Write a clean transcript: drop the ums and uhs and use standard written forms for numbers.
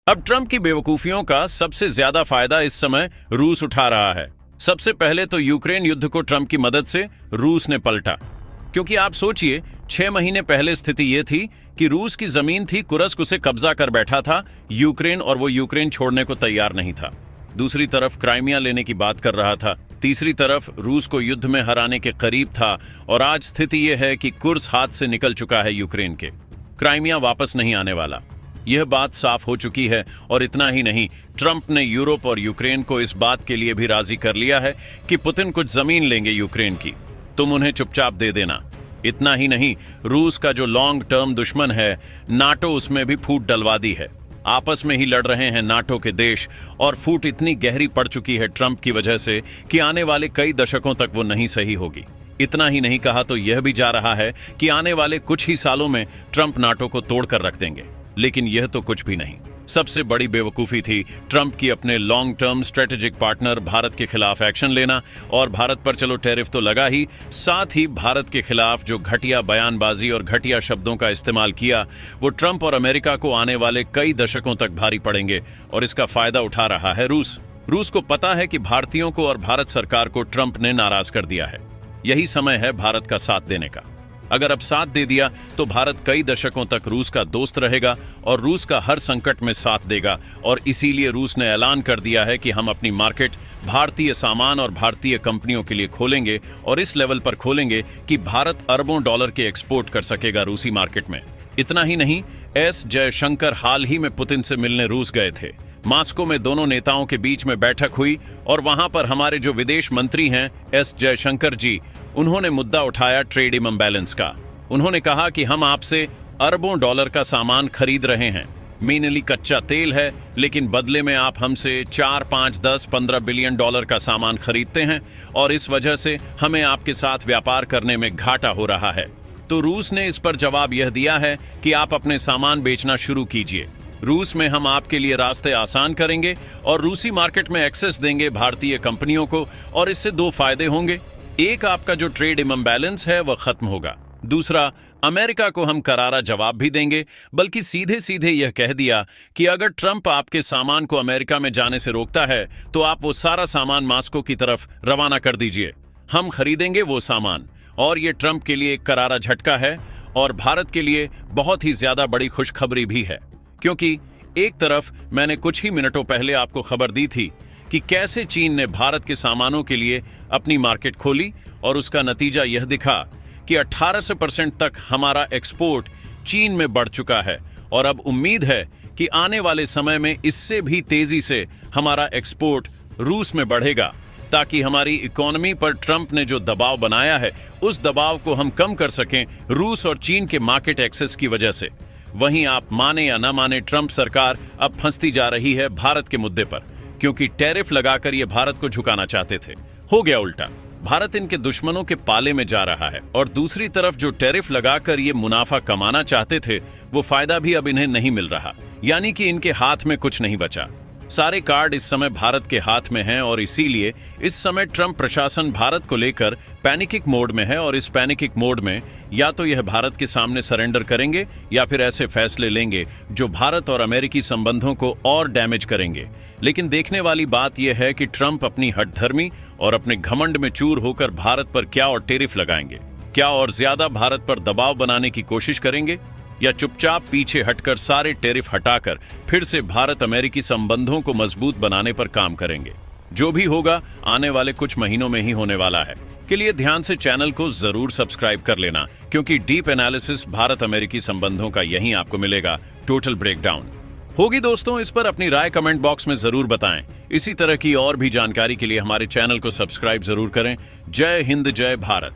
अब ट्रंप की बेवकूफियों का सबसे ज्यादा फायदा इस समय रूस उठा रहा है। सबसे पहले तो यूक्रेन युद्ध को ट्रंप की मदद से रूस ने पलटा, क्योंकि आप सोचिए 6 महीने पहले स्थिति यह थी कि रूस की जमीन थी, कुर्स्क उसे कब्जा कर बैठा था यूक्रेन, और वो यूक्रेन छोड़ने को तैयार नहीं था। दूसरी तरफ क्राइमिया लेने की बात कर रहा था, तीसरी तरफ रूस को युद्ध में हराने के करीब था, और आज स्थिति यह है कि कुर्स्क हाथ से निकल चुका है यूक्रेन के। क्राइमिया वापस नहीं आने वाला, यह बात साफ हो चुकी है। और इतना ही नहीं, ट्रंप ने यूरोप और यूक्रेन को इस बात के लिए भी राजी कर लिया है कि पुतिन कुछ जमीन लेंगे यूक्रेन की, तुम उन्हें चुपचाप दे देना। इतना ही नहीं, रूस का जो लॉन्ग टर्म दुश्मन है नाटो, उसमें भी फूट डलवा दी है। आपस में ही लड़ रहे हैं नाटो के देश, और फूट इतनी गहरी पड़ चुकी है ट्रंप की वजह से कि आने वाले कई दशकों तक वो नहीं सही होगी। इतना ही नहीं, कहा तो यह भी जा रहा है कि आने वाले कुछ ही सालों में ट्रंप नाटो को तोड़ कर रख देंगे। लेकिन यह तो कुछ भी नहीं। सबसे बड़ी बेवकूफी थी ट्रंप की अपने long term strategic partner Bharat के खिलाफ एक्शन लेना, और भारत पर चलो टैरिफ तो लगा ही, साथ ही भारत के खिलाफ जो घटिया बयानबाजी और घटिया शब्दों का इस्तेमाल किया, वो ट्रंप और अमेरिका को आने वाले कई दशकों तक भारी पड़ेंगे। और इसका फायदा उठा रहा है रूस। रूस को पता है कि भारतीयों को और भारत सरकार को ट्रंप ने नाराज कर दिया है। यही समय है भारत का साथ देने का। अगर अब साथ दे दिया तो भारत कई दशकों तक रूस का दोस्त रहेगा और रूस का हर संकट में साथ देगा। और इसीलिए रूस ने ऐलान कर दिया है कि हम अपनी मार्केट भारतीय सामान और भारतीय कंपनियों के लिए खोलेंगे, और इस लेवल पर खोलेंगे कि भारत अरबों डॉलर के एक्सपोर्ट कर सकेगा रूसी मार्केट में। इतना ही नहीं, एस जयशंकर हाल ही में पुतिन से मिलने रूस गए थे। मॉस्को में दोनों नेताओं के बीच में बैठक हुई, और वहां पर हमारे जो विदेश मंत्री हैं एस जयशंकर जी, उन्होंने मुद्दा उठाया ट्रेड इम्बैलेंस का। उन्होंने कहा कि हम आपसे अरबों डॉलर का सामान खरीद रहे हैं, मेनली कच्चा तेल है, लेकिन बदले में आप हमसे 4, 5, 10, 15 बिलियन डॉलर का सामान खरीदते हैं, और इस वजह से हमें आपके साथ व्यापार करने में घाटा हो रहा है। तो रूस ने इस पर जवाब यह दिया है कि आप अपने सामान बेचना शुरू कीजिए। रूस में हम आपके लिए रास्ते आसान करेंगे और रूसी मार्केट में एक्सेस देंगे भारतीय कंपनियों को, और इससे 2 फायदे होंगे। एक, आपका जो ट्रेड इम्बैलेंस है वह खत्म होगा। दूसरा, अमेरिका को हम करारा जवाब भी देंगे, बल्कि सीधे सीधे यह कह दिया कि अगर ट्रंप आपके सामान को अमेरिका में जाने से रोकता है तो आप वो सारा सामान मॉस्को की तरफ रवाना कर दीजिए, हम खरीदेंगे वो सामान। और ये ट्रंप के लिए एक करारा झटका है, और भारत के लिए बहुत ही ज्यादा बड़ी खुशखबरी भी है, क्योंकि एक तरफ मैंने कुछ ही मिनटों पहले आपको खबर दी थी कि कैसे चीन ने भारत के सामानों के लिए अपनी मार्केट खोली, और उसका नतीजा यह दिखा कि 18% तक हमारा एक्सपोर्ट चीन में बढ़ चुका है। और अब उम्मीद है कि आने वाले समय में इससे भी तेजी से हमारा एक्सपोर्ट रूस में बढ़ेगा, ताकि हमारी इकोनॉमी पर ट्रंप ने जो दबाव बनाया है उस दबाव को हम कम कर सकें रूस और चीन के मार्केट एक्सेस की वजह से। वहीं आप माने या ना माने, ट्रंप सरकार अब फंसती जा रही है भारत के मुद्दे पर, क्योंकि टैरिफ लगाकर ये भारत को झुकाना चाहते थे। हो गया उल्टा, भारत इनके दुश्मनों के पाले में जा रहा है, और दूसरी तरफ जो टैरिफ लगाकर ये मुनाफा कमाना चाहते थे वो फायदा भी अब इन्हें नहीं मिल रहा, यानी कि इनके हाथ में कुछ नहीं बचा। सारे कार्ड इस समय भारत के हाथ में हैं, और इसीलिए इस समय ट्रंप प्रशासन भारत को लेकर पैनिकिक मोड में है। और इस पैनिकिक मोड में या तो यह भारत के सामने सरेंडर करेंगे, या फिर ऐसे फैसले लेंगे जो भारत और अमेरिकी संबंधों को और डैमेज करेंगे। लेकिन देखने वाली बात यह है कि ट्रंप अपनी हठधर्मी और अपने घमंड में चूर होकर भारत पर क्या और टैरिफ लगाएंगे, क्या और ज्यादा भारत पर दबाव बनाने की कोशिश करेंगे, या चुपचाप पीछे हटकर सारे टैरिफ हटाकर फिर से भारत अमेरिकी संबंधों को मजबूत बनाने पर काम करेंगे। जो भी होगा आने वाले कुछ महीनों में ही होने वाला है। के लिए ध्यान से चैनल को जरूर सब्सक्राइब कर लेना, क्योंकि डीप एनालिसिस भारत अमेरिकी संबंधों का यहीं आपको मिलेगा, टोटल ब्रेकडाउन होगी। दोस्तों, इस पर अपनी राय कमेंट बॉक्स में जरूर बताएं। इसी तरह की और भी जानकारी के लिए हमारे चैनल को सब्सक्राइब जरूर करें। जय हिंद, जय भारत।